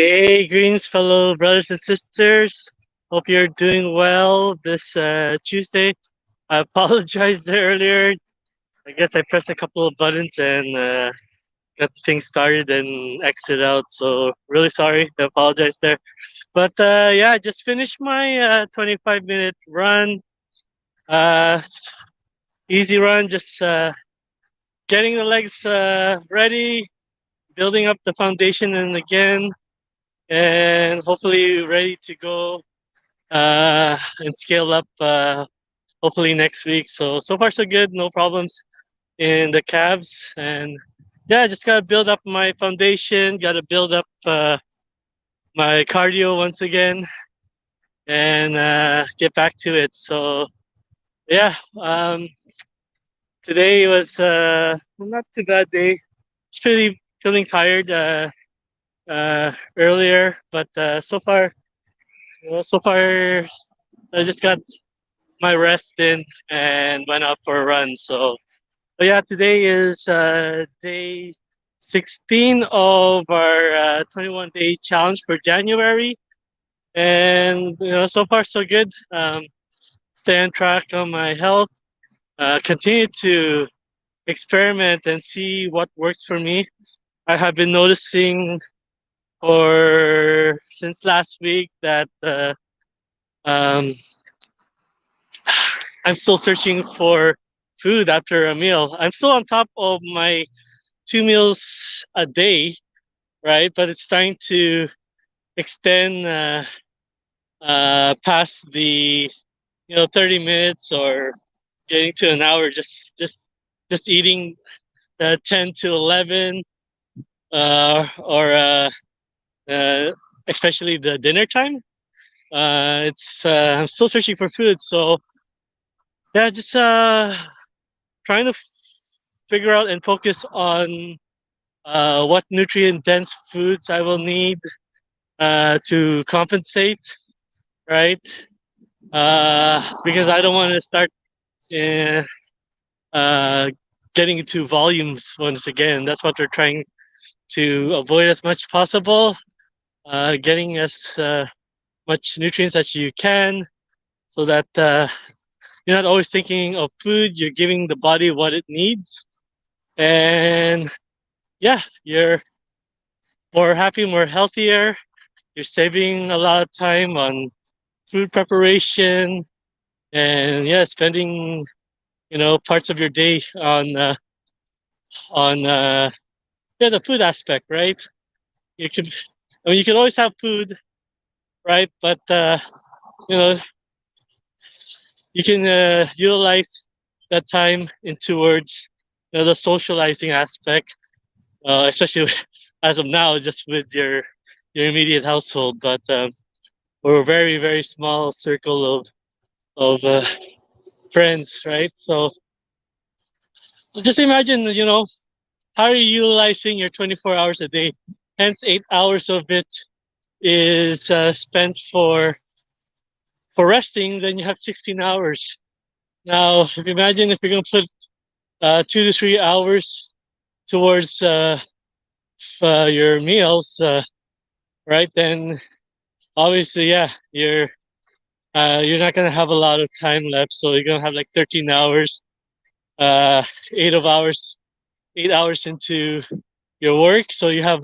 Hey, greens, fellow brothers and sisters. Hope you're doing well this Tuesday. I apologize earlier. I guess I pressed a couple of buttons and got things started and exit out. So really sorry. I apologize there. But yeah, I just finished my 25-minute run. Uh, Easy run, just getting the legs ready, building up the foundation, and again, and hopefully ready to go and scale up hopefully next week. So far so good, no problems in the calves, and yeah, just gotta build up my foundation, gotta build up my cardio once again, and get back to it. So yeah, today was not too bad day. Just really feeling tired earlier, but so far I just got my rest in and went out for a run. So yeah, today is day 16 of our 21-day challenge for January, and so far so good. Stay on track on my health. Continue to experiment and see what works for me. I have been noticing for since last week that um, I'm still searching for food after a meal. I'm still on top of my 2 meals a day, right? But it's starting to extend past the 30 minutes or getting to an hour. Just eating 10 to 11 or uh, especially the dinner time. It's I'm still searching for food, so yeah, just trying to figure out and focus on what nutrient dense foods I will need to compensate, right? Because I don't want to start uh, uh, getting into volumes once again. That's what we're trying to avoid as much possible. Getting as much nutrients as you can, so that you're not always thinking of food. You're giving the body what it needs, and yeah, you're more happy, more healthier. You're saving a lot of time on food preparation, and yeah, spending parts of your day on yeah, the food aspect, right? You could, I mean, you can always have food, right? But you know, you can utilize that time in towards the socializing aspect, especially as of now, just with your immediate household. But we're a very very small circle of friends, right? So just imagine, how are you utilizing your 24 hours a day? Hence, 8 hours of it is spent for resting. Then you have 16 hours. Now, if you imagine if you're going to put 2 to 3 hours towards your meals, right? Then obviously, yeah, you're not going to have a lot of time left. So you're going to have like 13 hours, uh, 8 of hours, 8 hours into your work. So you have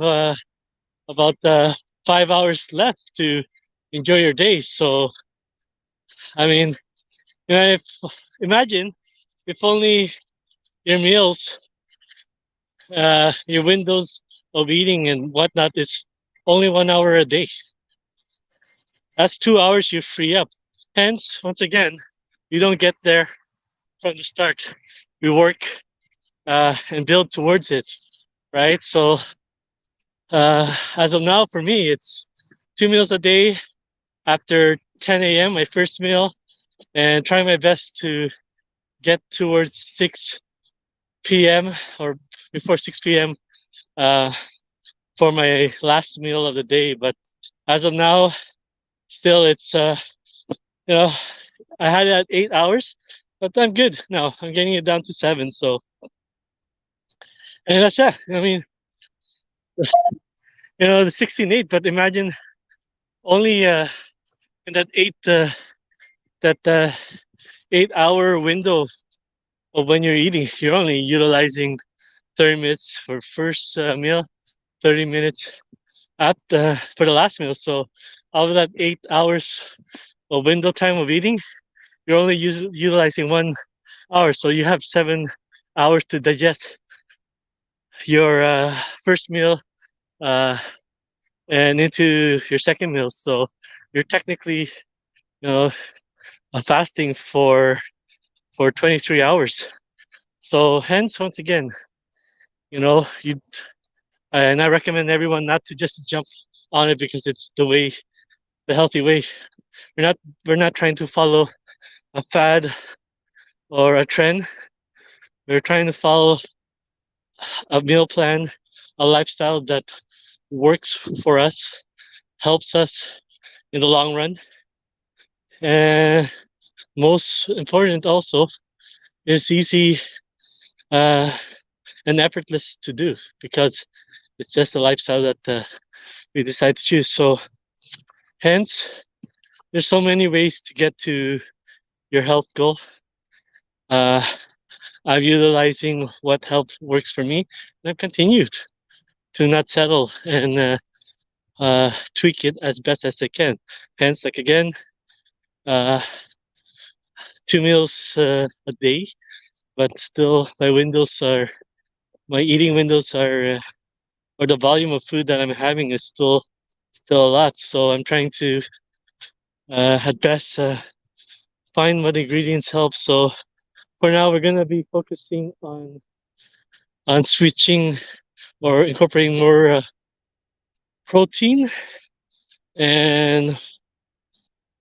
about 5 hours left to enjoy your day. So I mean, if imagine if only your meals, your windows of eating and whatnot is only 1 hour a day. That's 2 hours you free up. Hence, once again, you don't get there from the start. We work and build towards it, right? So as of now, for me, it's 2 meals a day after 10 a.m. My first meal, and trying my best to get towards 6 p.m. or before 6 p.m. Uh, for my last meal of the day. But as of now, still it's you know I had it at 8 hours, but I'm good now. I'm getting it down to seven. So and that's it. I mean, the 16:8. But imagine only in that 8 hour window of when you're eating, you're only utilizing 30 minutes for first meal, 30 minutes at for the last meal. So out of that 8 hours of window time of eating, you're only utilizing 1 hour. So you have 7 hours to digest your first meal uh, and into your second meal. So you're technically, fasting for 23 hours. So hence, once again, you and I recommend everyone not to just jump on it because it's the healthy way. We're not we're not trying to follow a fad or a trend. We're trying to follow a meal plan, a lifestyle that works for us, helps us in the long run, and most important also is easy uh, and effortless to do because it's just a lifestyle that we decide to choose. So hence, there's so many ways to get to your health goal. Uh, I'm utilizing what helps works for me, and I've continued to not settle and tweak it as best as I can. Hence, like again, uh, 2 meals a day, but still my eating windows are or the volume of food that I'm having is still a lot. So I'm trying to at best find what ingredients help. So for now, we're gonna be focusing on switching or incorporating more protein and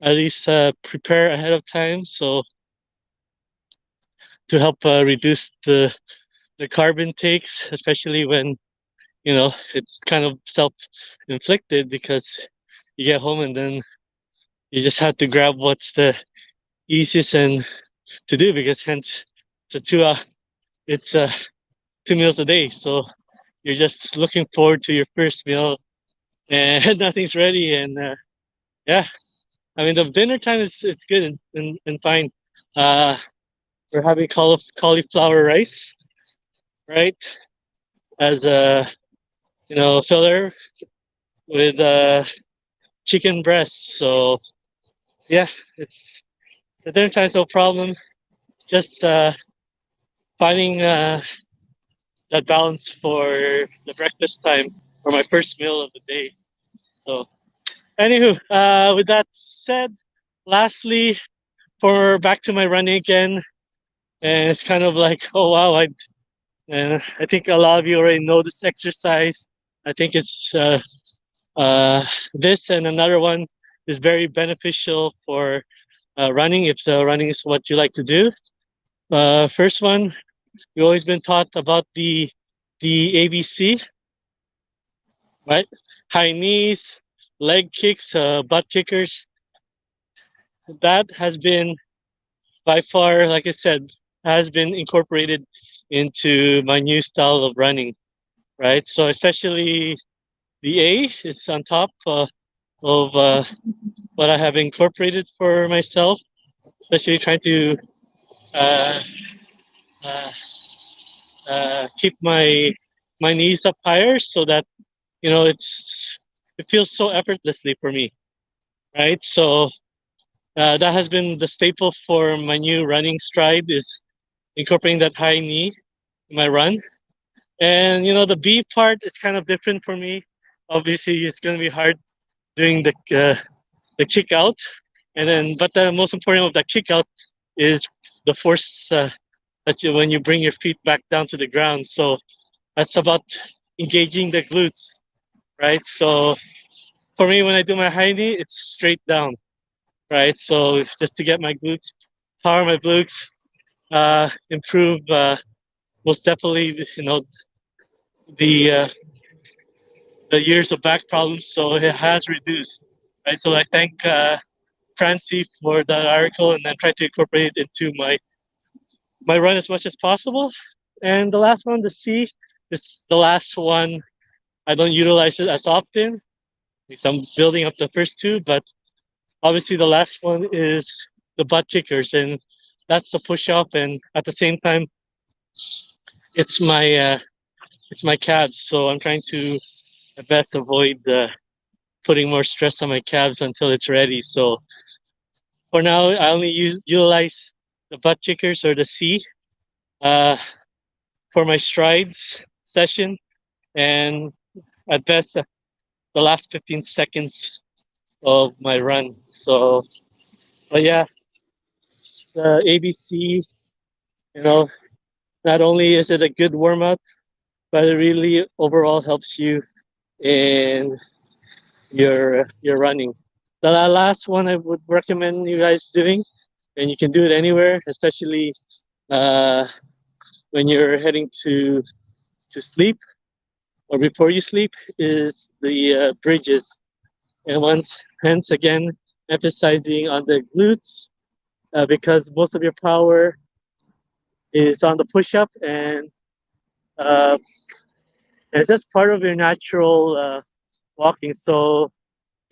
at least prepare ahead of time. So to help reduce the carb intakes, especially when it's kind of self-inflicted because you get home and then you just have to grab what's the easiest and to do because hence it's a it's 2 meals a day. So you're just looking forward to your first meal and nothing's ready. And yeah, I mean the dinner time is it's good and fine. Uh, we're having cauliflower rice, right, as a filler with chicken breasts. So yeah, it's the dinner time's no problem. Just finding that balance for the breakfast time or my first meal of the day. So anywho, with that said, lastly, for back to my running again, and it's kind of like, oh wow, I think a lot of you already know this exercise. I think it's this and another one is very beneficial for running if running is what you like to do. First one, we've always been taught about the ABC, right? High knees, leg kicks, butt kickers. That has been by far, like I said, has been incorporated into my new style of running, right? So especially the A is on top of what I have incorporated for myself, especially trying to uh, uh, keep my knees up higher so that it feels so effortlessly for me, right? So that has been the staple for my new running stride is incorporating that high knee in my run. And the B part is kind of different for me. Obviously, it's going to be hard doing the kick out, and then but the most important of that kick out is the force that you when you bring your feet back down to the ground. So that's about engaging the glutes, right? So for me, when I do my high knee, it's straight down, right? So it's just to get my glutes, power my glutes, improve most definitely, the uh, the years of back problems. So it has reduced, right? So I thank Francie for that article, and then try to incorporate it into my run as much as possible. And the last one, the C, is the last one I don't utilize it as often because I'm building up the first two, but obviously the last one is the butt kickers, and that's the push up, and at the same time, it's my uh, it's my calves. So I'm trying to at best avoid putting more stress on my calves until it's ready. So for now, I only utilize the butt kickers or the C uh, for my strides session, and at best the last 15 seconds of my run. So, but yeah, the ABC, you know, not only is it a good warm up, but it really overall helps you in your running. The last one I would recommend you guys doing, and you can do it anywhere, especially uh, when you're heading to sleep or before you sleep, is the bridges. And once, hence again, emphasizing on the glutes because most of your power is on the push up, and uh, it's just part of your natural walking. So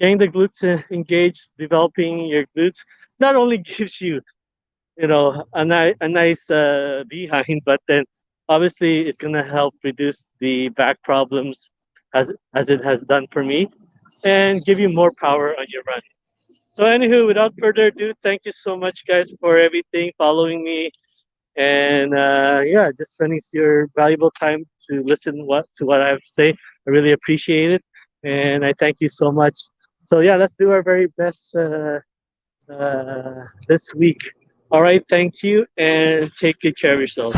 getting the glutes engaged, developing your glutes, not only gives you, you know, a nice behind, but then obviously it's gonna help reduce the back problems as it has done for me, and give you more power on your run. So anywho, without further ado, thank you so much, guys, for everything, following me, and yeah, just spending your valuable time to listen what I have to say. I really appreciate it, and I thank you so much. So yeah, let's do our very best this week. All right, thank you, and take good care of yourself.